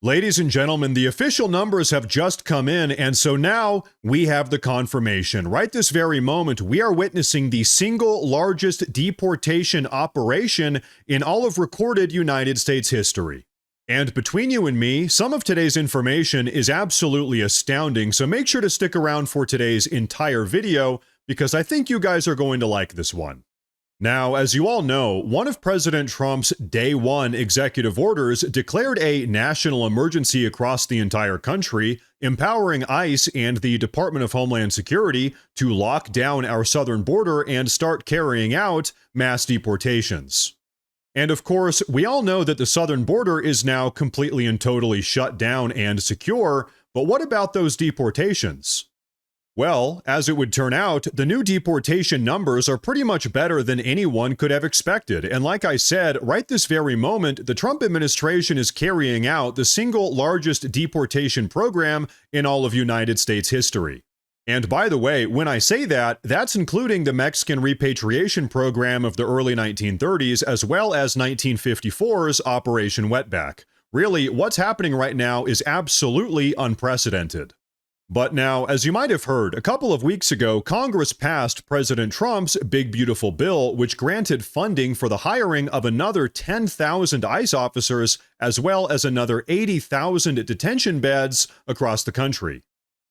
Ladies and gentlemen, the official numbers have just come in, and so now we have the confirmation. Right this very moment, we are witnessing the single largest deportation operation in all of recorded United States history. And between you and me, some of today's information is absolutely astounding, so make sure to stick around for today's entire video, because I think you guys are going to like this one. Now, as you all know, one of President Trump's Day 1 executive orders declared a national emergency across the entire country, empowering ICE and the Department of Homeland Security to lock down our southern border and start carrying out mass deportations. And of course, we all know that the southern border is now completely and totally shut down and secure, but what about those deportations? Well, as it would turn out, the new deportation numbers are pretty much better than anyone could have expected. And like I said, right this very moment, the Trump administration is carrying out the single largest deportation program in all of United States history. And by the way, when I say that, that's including the Mexican repatriation program of the early 1930s, as well as 1954's Operation Wetback. Really, what's happening right now is absolutely unprecedented. But now, as you might have heard, a couple of weeks ago, Congress passed President Trump's Big Beautiful Bill, which granted funding for the hiring of another 10,000 ICE officers, as well as another 80,000 detention beds across the country.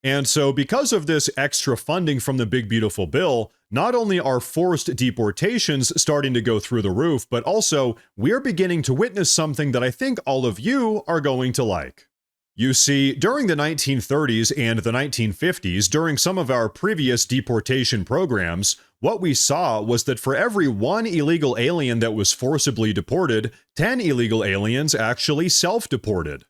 And so, because of this extra funding from the Big Beautiful Bill, not only are forced deportations starting to go through the roof, but also we're beginning to witness something that I think all of you are going to like. You see, during the 1930s and the 1950s, during some of our previous deportation programs, what we saw was that for every one illegal alien that was forcibly deported, 10 illegal aliens actually self-deported.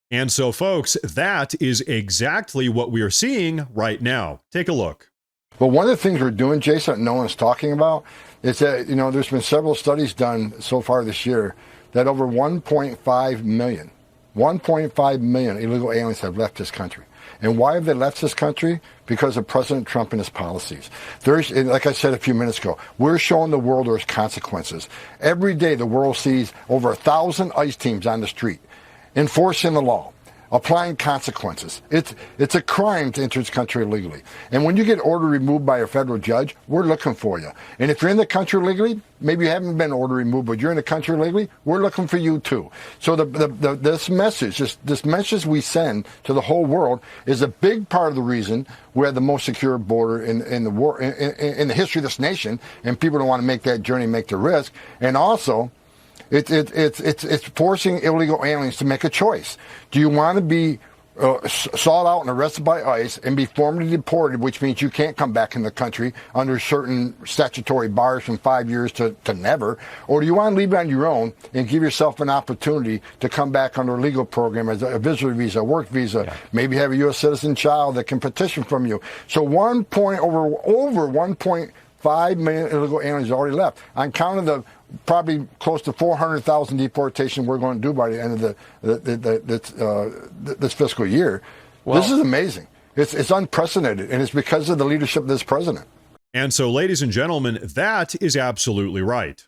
And so, folks, that is exactly what we are seeing right now. Take a look. Well, one of the things we're doing, Jason, no one's talking about, is that, there's been several studies done so far this year that over 1.5 million illegal aliens have left this country. And why have they left this country? Because of President Trump and his policies. Like I said a few minutes ago, we're showing the world there's consequences. Every day the world sees over 1,000 ICE teams on the street, enforcing the law, applying consequences. It's a crime to enter this country illegally. And when you get order removed by a federal judge, we're looking for you. And if you're in the country illegally, maybe you haven't been order removed, but you're in the country illegally, we're looking for you too. So this message we send to the whole world is a big part of the reason we have the most secure border in the world, in the history of this nation, and people don't want to make that journey, make the risk. And also, it's forcing illegal aliens to make a choice. Do you want to be sought out and arrested by ICE and be formally deported, which means you can't come back in the country under certain statutory bars from 5 years to never? Or do you want to leave on your own and give yourself an opportunity to come back under a legal program as a visitor visa, work visa, maybe have a U.S. citizen child that can petition from you? So over 1.5 million illegal aliens already left. On count of the probably close to 400,000 deportation we're going to do by the end of this fiscal year. Well, this is amazing. It's unprecedented, and it's because of the leadership of this president. And so, ladies and gentlemen, that is absolutely right.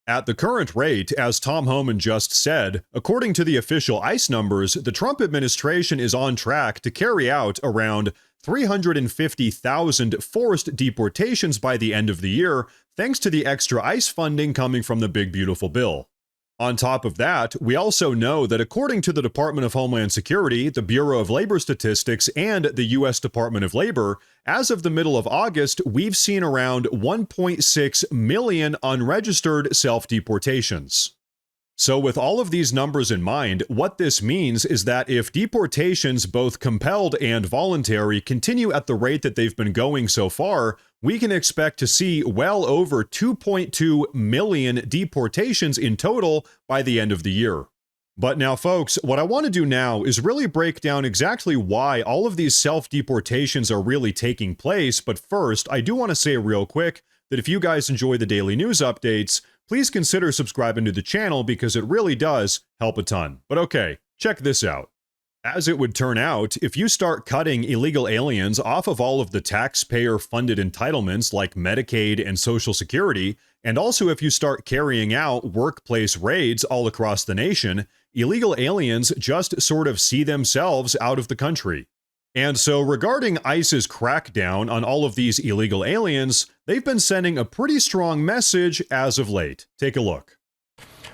At the current rate, as Tom Homan just said, according to the official ICE numbers, the Trump administration is on track to carry out around 350,000 forced deportations by the end of the year, thanks to the extra ICE funding coming from the Big Beautiful Bill. On top of that, we also know that according to the Department of Homeland Security, the Bureau of Labor Statistics, and the U.S. Department of Labor, as of the middle of August, we've seen around 1.6 million unregistered self-deportations. So with all of these numbers in mind, what this means is that if deportations, both compelled and voluntary, continue at the rate that they've been going so far, we can expect to see well over 2.2 million deportations in total by the end of the year. But now, folks, what I want to do now is really break down exactly why all of these self-deportations are really taking place. But first, I do want to say real quick that if you guys enjoy the daily news updates, please consider subscribing to the channel because it really does help a ton. But okay, check this out. As it would turn out, if you start cutting illegal aliens off of all of the taxpayer-funded entitlements like Medicaid and Social Security, and also if you start carrying out workplace raids all across the nation, illegal aliens just sort of see themselves out of the country. And so regarding ICE's crackdown on all of these illegal aliens, they've been sending a pretty strong message as of late. Take a look.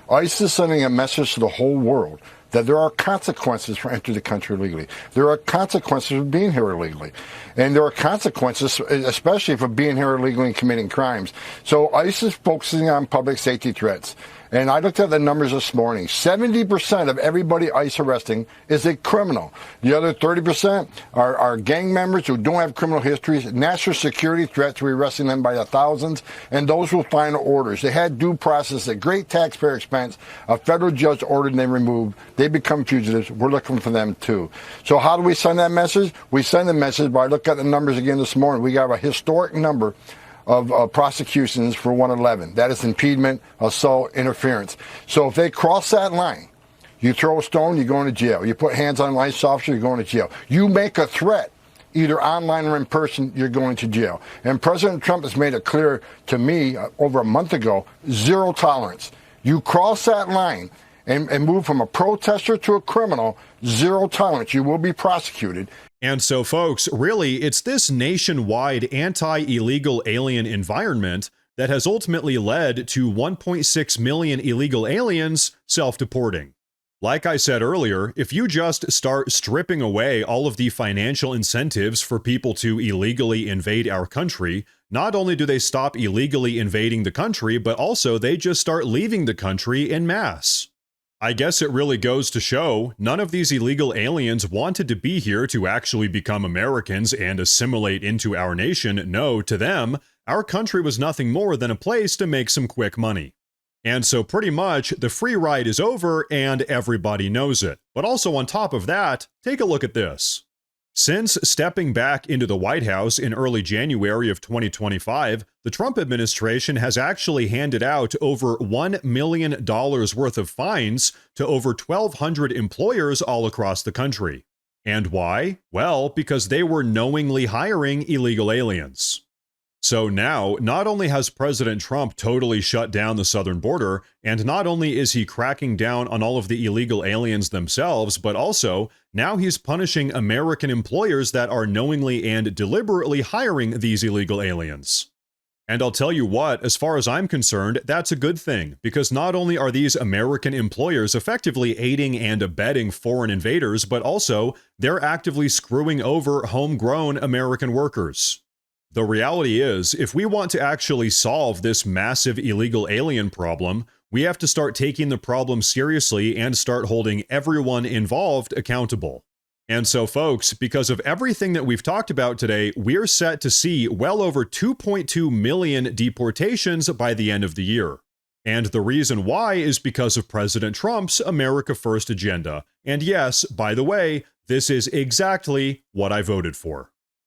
ICE is sending a message to the whole world that there are consequences for entering the country illegally. There are consequences for being here illegally. And there are consequences, especially for being here illegally and committing crimes. So ICE is focusing on public safety threats. And I looked at the numbers this morning. 70% of everybody ICE arresting is a criminal. The other 30% are gang members who don't have criminal histories, national security threats, we're arresting them by the thousands, and those who final orders. They had due process at great taxpayer expense. A federal judge ordered them removed. They become fugitives. We're looking for them too. So how do we send that message? We send the message by looking at the numbers again this morning. We got a historic number of prosecutions for 111. That is impediment, assault, interference. So if they cross that line, you throw a stone, you're going to jail. You put hands on an ICE officer, you're going to jail. You make a threat, either online or in person, you're going to jail. And President Trump has made it clear to me over a month ago, zero tolerance. You cross that line and move from a protester to a criminal, zero tolerance. You will be prosecuted. And so, folks, really, it's this nationwide anti-illegal alien environment that has ultimately led to 1.6 million illegal aliens self-deporting. Like I said earlier, if you just start stripping away all of the financial incentives for people to illegally invade our country, not only do they stop illegally invading the country, but also they just start leaving the country en masse. I guess it really goes to show none of these illegal aliens wanted to be here to actually become Americans and assimilate into our nation. No, to them, our country was nothing more than a place to make some quick money. And so pretty much the free ride is over and everybody knows it. But also on top of that, take a look at this. Since stepping back into the White House in early January of 2025, the Trump administration has actually handed out over $1 million worth of fines to over 1,200 employers all across the country. And why? Well, because they were knowingly hiring illegal aliens. So now, not only has President Trump totally shut down the southern border, and not only is he cracking down on all of the illegal aliens themselves, but also now he's punishing American employers that are knowingly and deliberately hiring these illegal aliens. And I'll tell you what, as far as I'm concerned, that's a good thing, because not only are these American employers effectively aiding and abetting foreign invaders, but also they're actively screwing over homegrown American workers. The reality is, if we want to actually solve this massive illegal alien problem, we have to start taking the problem seriously and start holding everyone involved accountable. And so, folks, because of everything that we've talked about today, we're set to see well over 2.2 million deportations by the end of the year. And the reason why is because of President Trump's America First agenda. And yes, by the way, this is exactly what I voted for.